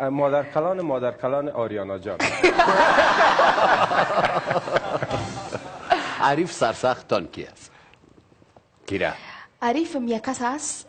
مادر کلان آریانا جان. عریف سرسختان کی است؟ کیره؟ عریفم یک کس هست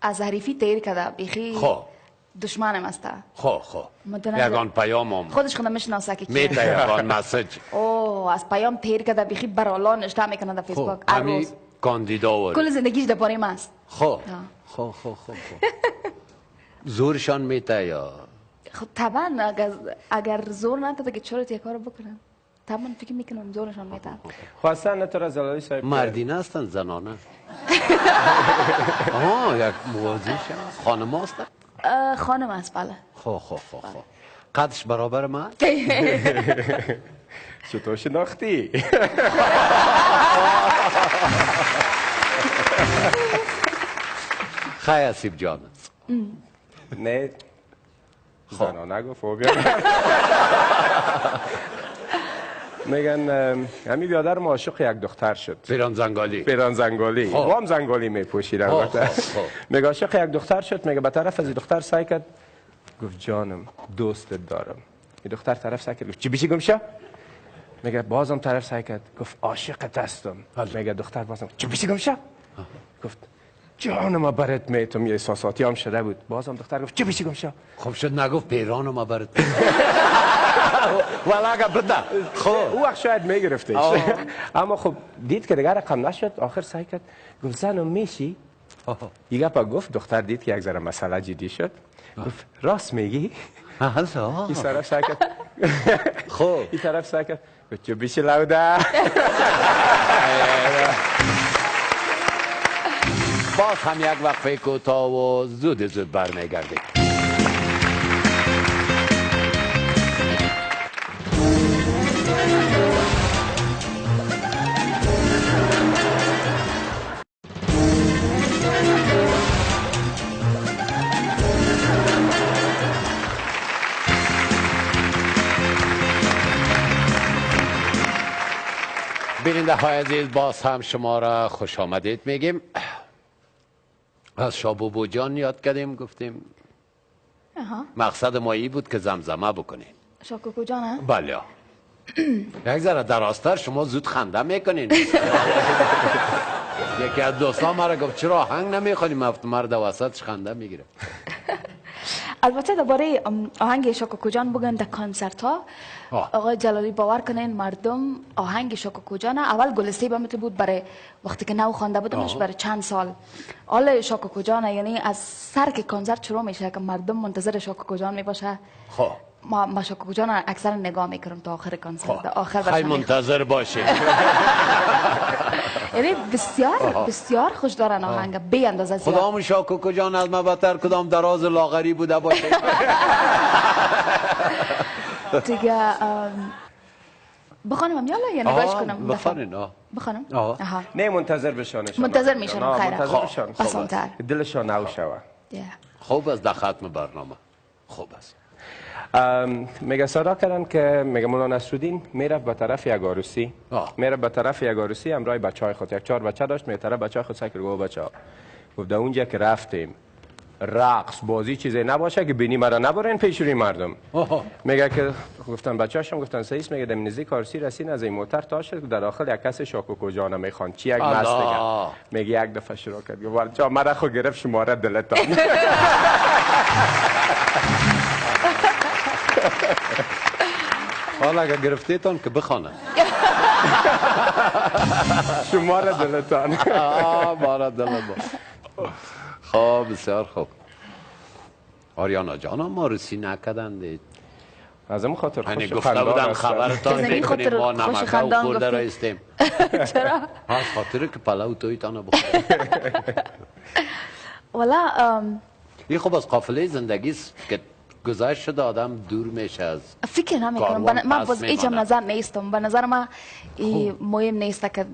از حریفی تیر کده بیخی دشمنم است. خو یگان پیامم خودش خودم میشناسه که میته یگان مسیج از پیام تیر کده بیخی برالا نشته میکنه در فیسبوک هر روز کاندیدا ور کل زندگیش در پاره ماست. خو زورشان میته یا خب طبعا اگر زور نداده که چرا یک کارو بکنم، طبعا فکر میکنم زورشان میته. خواستن نتر از زلالی صاحب مردینه هستن زنانه؟ یک موازیش خانم هستن؟ خانم است بله. خو قدش برابر من؟ چطور شناختی؟ خیلی سیب جان نه زنانه گفت میگن همین بیادر ما عاشق یک دختر شد. پیران زنگالی با هم زنگالی میپوشیدن. میگه عاشق یک دختر شد. میگه به طرف از این دختر سعی کرد گفت جانم دوستت دارم. این دختر طرف سعی کرد گفت چی بیشی گمشا؟ میگه بازم طرف سعی کرد گفت عاشقت هستم. میگه دختر بازم چی بیشی گمشا؟ گفت جانم برات میتم. یه احساساتی هم شده بود. بازم دختر گفت چی بیشی گمشا؟ خب شد نگفت پیرانم برات ولی اگه بده خب او وقت شاید میگرفتش. اما خب دید که دیگر رقم نشد. آخر سعی کرد گفت زنم میشی؟ یه گپا گفت. دختر دید که یک ذره مسئله جدی شد. گفت راست میگی؟ این طرف سعی کرد این طرف سعی کرد گفت چو بیشی لوده. باز هم یک وقفه کوتاه و زود برمیگردیم. بیننده های عزیز باز هم شما را خوش آمدید میگیم. از شابوبو جان یاد کردیم گفتیم مقصد ما ای بود که زمزمه بکنیم. شاکوکو جانه؟ بله یک ذره دراستر شما زود خنده میکنین. یکی از دوستان مرا گفت چرا آهنگ نمیخونیم؟ افت مرد وسطش خنده میگیره. البته درباره آهنگ شاکوکو جان بگن در کنسرت ها آقای جلالی باور کنین مردم آهنگ شاکوکو جان اول گلسته به مت بود برای وقتی که نو خوانده بودمش برای چند سال. حالا شاکوکو جان یعنی از سر که کنسرت شروع میشه که مردم منتظر شاکوکو جان میباشه. ما شاکوکو جان اکثر نگاه میکنم تا آخر کنسرت. آخر خیلی منتظر باشید. یعنی بسیار خوش دارن آهنگ بی اندازه زیاد. کدام شاکوکو جان از ما بهتر کدام دراز لاغری بوده باشه؟ دیگه بخوانم هم یالا یا نگاش کنم؟ بخوانم نه منتظر بشانشان. منتظر میشنم خیره. بسانتر دلشان نو شوه. خوب است در ختم برنامه. خوب است. میگه صدا کردن که میگه مولانا نصرالدین میرفت به طرف یک عروسی. میرفت به طرف یک عروسی همراه بچهای خود. یک 4 بچه داشت. میگه طرف بچهای خود سکر گفت بچه‌ها گفت در اونجا که رفتیم رقص بازی چیزی نباشه که بینی مرا نبرین پیش روی مردم. میگه که گفتن بچه‌هاشم گفتن سیس میگه در نزدیک عروسی رسید از این موتر تا شد در داخل یک کس شاکوکو جان میخوان چی یک مست دیگه. میگه یک دفعه شروع کرد گفت چا مرا خو گرفت شماره دلتان. حالا اگر گرفتیتان که بخوانه شماره دلتان. ماره دلتان. خب بسیار خوب. آریانا جان ما رسی نکدن دید از این خاطر خوش گفته بودن خبرتان میکنیم ما نمکه و خورده رایستیم. چرا؟ از خاطر که پلو تویتانه بخوریم. والا این خوب از قافله زندگی که گذشت شده آدم دور میشه از فکر نمیکنم. من باز ایچم نظر نیستم. به نظر من مهم نیست که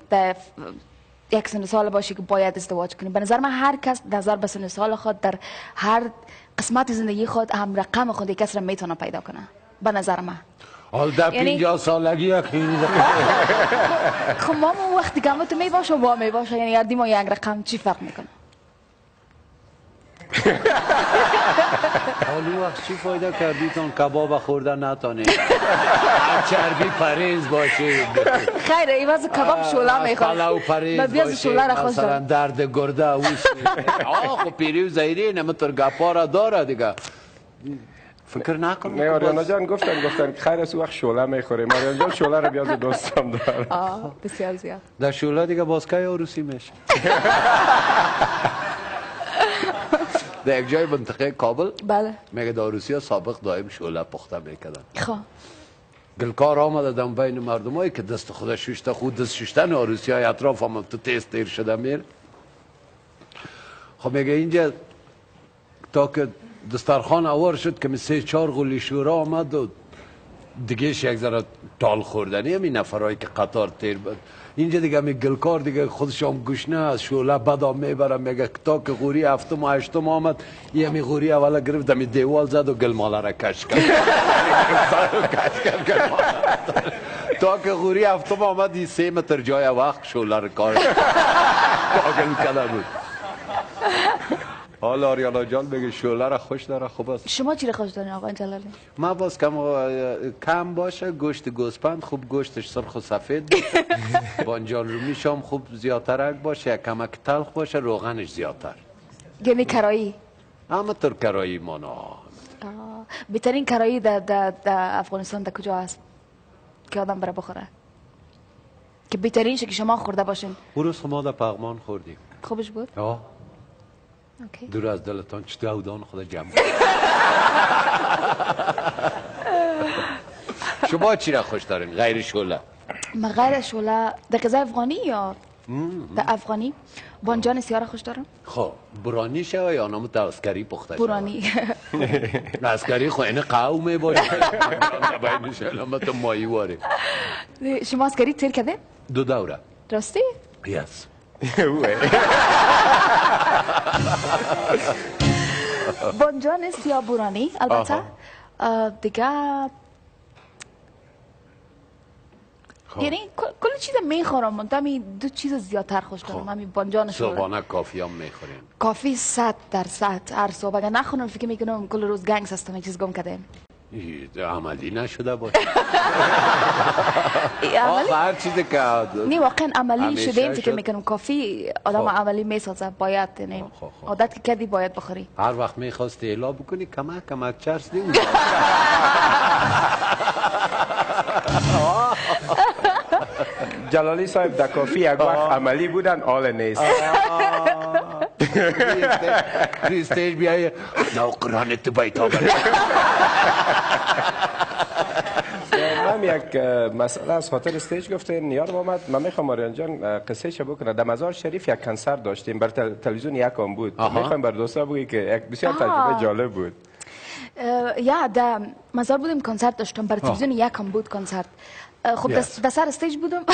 یک سن سال باشی که باید ازدواج کنی. به نظر من هر کس نظر به سن سال خود در هر قسمت زندگی خود هم رقم خود کس را میتونه پیدا کنه. به نظر من حال در 50 سالگی خیلی خب ما وقتی که تو میباشه و با میباشه یعنی هر ما یک رقم چی فرق میکنه؟ حالا وقت چی فایده کردیتون کباب خوردن نتانید چربی پریز باشید خیر ایواز کباب شوله میخواد پلاو پریز باشید مثلا درد گرده اوش خب پیری و زهیری نمتر گپا را داره دیگه فکر نکنم نه آریانا جان گفتن خیر از وقت شوله میخوریم آریانا جان شوله را بیاز دوستم داره بسیار زیاد در شوله دیگه باز که عروسی میشه در یک جای منطقه کابل بله میگه در عروسی ها سابق دائم شوله پخته میکردن خب گلکار آمده دم بین مردم هایی که دست خود ششته خود دست ششتن عروسی های اطراف هم تو تیز تیر شده میر خب میگه اینجا تا که دسترخوان آور شد که مثل 4 غولی شورا آمد و دیگهش یک ذره تال خوردنی همین نفرهایی که قطار تیر بود اینجا دیگه می گلکار دیگه خودش هم گشنه از شوله بدا میبره میگه تا که غوری هفتم و هشتم آمد یه می غوری اولا گرفت دمی دیوال زد و گلماله را کش کرد تا که غوری هفتم آمد این 3 متر جای وقت شوله را کار کاغل کده بود حالا آریانا جان بگه شوله را خوش داره خوب است شما چی را خوش دارین آقا جلالی؟ ما باز کم باشه گوشت گوسپند خوب گوشتش سرخ و سفید باشه بانجان رومیش هم خوب زیادترک باشه کمک تلخ باشه روغنش زیادتر یعنی کرایی؟ اما تر کرایی مانا بهترین کرایی در افغانستان در کجا هست که آدم بره بخوره که بهترین شه که شما خورده باشین او روز ما در پغمان خوردیم خوبش بود؟ اوکی. دور از دلتان چطور اودان خود جمع شما چی را خوش دارین غیر شوله؟ ما غیر شوله در غذای افغانی یا در افغانی بانجان سیاه را خوش دارم خب برانی شوه یا نامو تا عسکری پخته شوه؟ برانی عسکری خو اینه قومه باشه باید شلامت مایی واره شما عسکری تیر کردین؟ 2 دوره راستی؟ یس بانجان سیاه برانی البته دیگه یعنی کل چیز میخورم من 2 چیز زیادتر خوش دارم همین بانجان شوله صبحانه کافی هم میخوریم کافی 100% هر صبح اگر نخورم فکر میکنم کل روز گنگس هستم یک چیز گم کردم عملی نشده باشه عملی؟ هر چیزی که نه واقعا عملی شده فکر میکنم کافی آدم عملی میسازه باید یعنی عادت که کردی باید بخوری هر وقت میخواستی اعلا بکنی کمک چرس نیم جلالی صاحب در کافی یک وقت عملی بودن آل نیست روی استیج بیایی نوکران تو بیتا بره من یک مسئله از خاطر استیج گفته نیار آمد من میخوام آریان جان قصه شو بکنه در مزار شریف یک کنسرت داشتیم بر تلویزیون یکم بود میخوایم بر دوستا بگی که یک بسیار تجربه جالب بود یا در مزار بودیم کنسرت داشتم بر تلویزیون یکم بود کنسرت خب در سر استیج بودم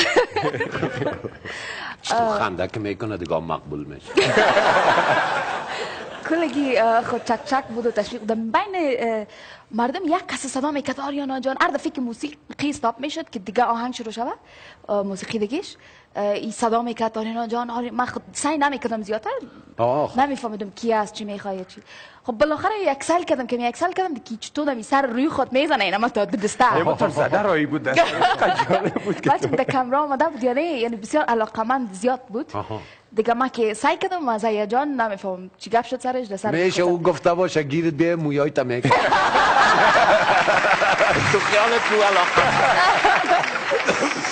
خنده که میکنه دیگه مقبول میشه کلگی خود چک چک بود و تشویق در بین مردم یک کس صدا میکرد آریانا جان هر دفعه که موسیقی استاپ میشد که دیگه آهنگ شروع شود موسیقی دیگهش این صدا میکرد آریانا جان من خود سعی نمیکردم زیادتر نمیفهمیدم کی است چی میخواد چی خب بالاخره یک سال کردم که یک سال کردم که چطور می سر روی خود میزنه اینا تا دسته موتور زده رایی بود دست بچه در کامرا آمده بود یعنی بسیار علاقمند زیاد بود دیگه ما که سعی کردم از هیجان نمیفهمم چی گپ شد سرش در سر میشه او گفته باشه گیرت بیه مویای تا میکنه تو خیالت تو علاقه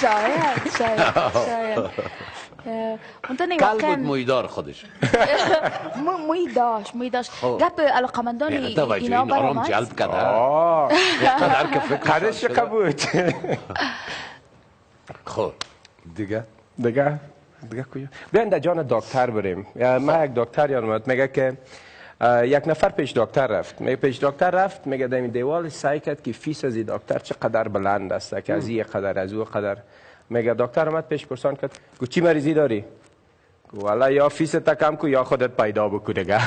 شاید کل بود مویدار خودش موی داشت گپ علاقمندان اینا برامد جلب کرده قدر که فکر قدرش بود خب دیگه کجا بیاین در جان دکتر بریم من یک دکتر یادم میگه که یک نفر پیش دکتر رفت میگه در این دیوال سعی کرد که فیس از این دکتر چقدر بلند است که از این قدر از او قدر میگه دکتر اومد پیش پرسان کرد گفت چی مریضی داری گفت والا یا فیس تا کم کو یا خودت پیدا بکو دیگه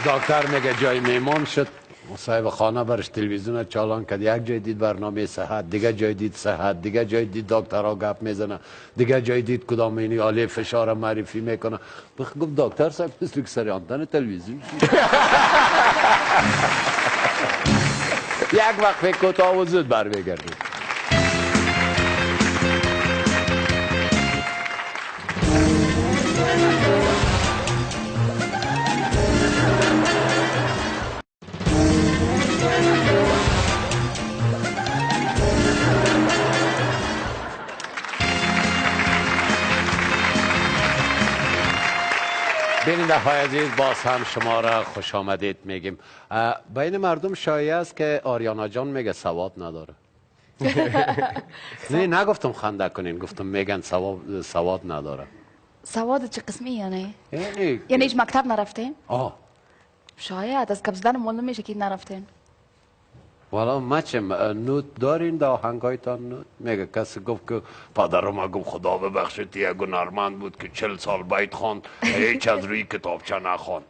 دکتر میگه جای میمان شد صاحب خانه برش تلویزیون چالان کرد، یک جای دید برنامه صحت، دیگه جای دید صحت، دیگه جای دید دکترها گپ میزنه، دیگه جای دید کدام اینی آله فشار معرفی میکنه. گفت دکتر صاحب مثل که سر آنتن تلویزیون یک وقت فکر کوتاه و زود برمیگردید. بیننده های عزیز، باز هم شما را خوش آمدید میگیم. بین مردم شایع است که آریانا جان میگه سواد نداره. نه نگفتم خنده کنین، گفتم میگن سواد نداره. سواد چه قسمی یعنی هیچ مکتب نرفتین؟ شاید از کبزدن معلوم میشه که نرفتین. والا مچم نوت دارین در آهنگایتان نوت؟ میگه کسی گفت که پدرم گفت خدا ببخشید یه گناهمند بود که 40 سال بیت خواند هیچ از روی کتابچه نخواند.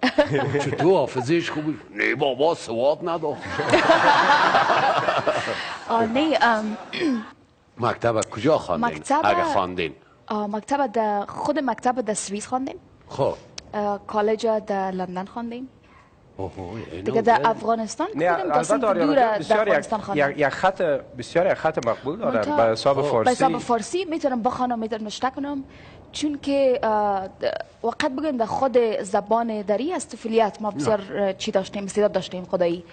چطور حافظیش خوبی؟ نه بابا سواد نداشت. نه مکتب کجا خواندین اگه خواندین؟ خود مکتب در سوئیس خواندیم. خب کالج در لندن خواندیم. دیگه در افغانستان البته آریانا یک خط بسیار خط مقبول داره به حساب فارسی. به حساب فارسی میتونم بخوانم، میتونم نشته کنم، چون که وقت بگم در خود زبان دری از طفولیت ما بسیار چی داشتیم، استعداد داشتیم خدایی.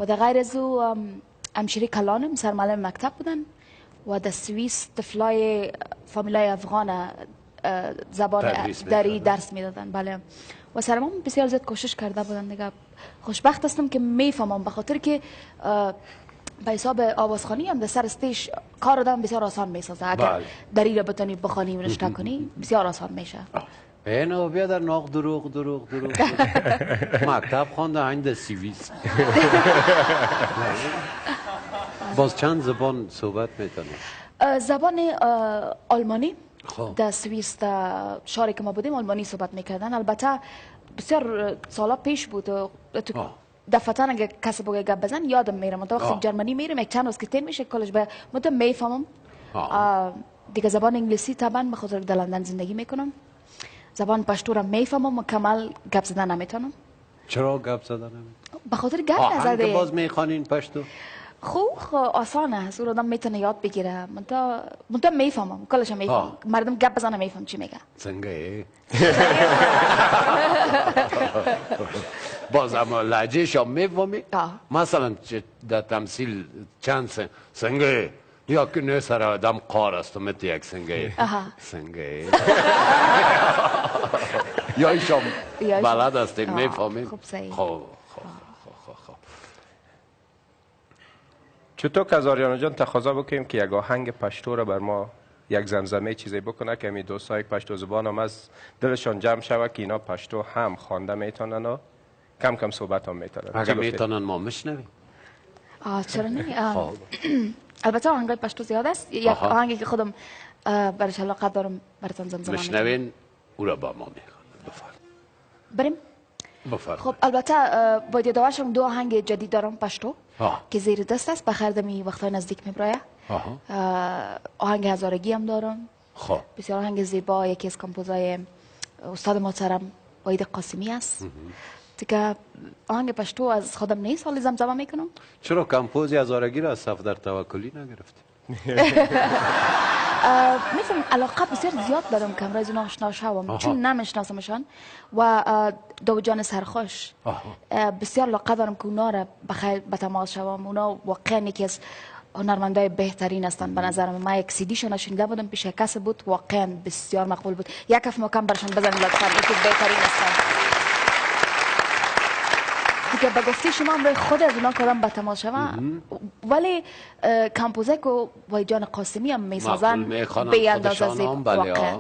و در غیر از او همشیره کلانم سرمعلم مکتب بودن و در سوئیس طفلای فامیلای افغان زبان دری درس میدادن. بله و سرمام بسیار زیاد کوشش کرده بودن دیگه. خوشبخت هستم که میفهمم، به خاطر که به حساب آوازخوانی هم در سر استیج کار آدم بسیار آسان میسازه. اگر دری را بتونی بخوانی و نشته کنی بسیار آسان میشه. اینو بیا در ناق دروغ مکتب خوانده عند سوئیس. باز چند زبان صحبت میکنه؟ زبان آلمانی در سوئیس در شهری که ما بودیم آلمانی صحبت میکردن. البته بسیار سالا پیش بود دفتران اگه کسی بگه گپ بزن یادم میرم. تا وقتی جرمنی میرم یک چند روز که تیر میشه کالج به مدام میفهمم. دیگه زبان انگلیسی طبعا به خاطر در لندن زندگی میکنم. زبان پشتو را میفهمم، مکمل گپ زدن نمیتونم. چرا گپ زدن نمیتونم؟ به خاطر گپ نزده. که باز میخوانین پشتو؟ خوب آسانه است، اون آدم میتونه یاد بگیره. من میفهمم، کلش میفهمم. مردم گپ بزنه میفهم چی میگه. سنگه باز اما لهجهش هم میفهمی؟ مثلا در تمثیل چند سنگه یا که نه سر آدم قار است و مت یک سنگه سنگه یا ایشام بلد هستیم میفهمیم. خوب چطور که از آریانا جان تقاضا بکنیم که یک آهنگ پشتو را بر ما یک زمزمه چیزی بکنه که می دوستای پشتو زبان هم از دلشان جمع شود که اینا پشتو هم خوانده میتونن و کم کم صحبت هم میتونن. اگه میتونن ما میشنویم. چرا نه؟ البته آهنگای پشتو زیاد است. یک آهنگی که خودم برش علاقه دارم براتون زمزمه میکنم. میشنوین او را با ما میخوانم. بفرمایید. بریم. بفرمایید. خب البته باید یادواشم دو آهنگ جدید دارم پشتو که زیر دست است، بخیر دمی وقتای نزدیک میبرایه. آهنگ هزارگی هم دارم. خب بسیار آهنگ زیبا، یکی از کمپوزای استاد محترم وحید قاسمی است. دیگه آهنگ پشتو از خودم نیست، حالی زمزمه میکنم. چرا کمپوزی هزارگی را از صفدر توکلی نگرفتی؟ میفهم علاقه بسیار زیاد دارم که امروز اونا آشنا شوم، چون نمیشناسمشان. و دو جان سرخوش بسیار علاقه دارم که اونا را بخیر به تماس شوم. اونا واقعا یکی از هنرمندای بهترین هستند به نظر من. یک سیدی شون شنیده بودم پیش کسی بود، واقعا بسیار مقبول بود. یک کف محکم برشان بزنید لطفا، یکی بهترین هستند. دیگه به گفته شما امروز خود از اونا کدام به تماس شوم، ولی کمپوزه که وای جان قاسمی هم میسازن به اندازه زیبا واقعا.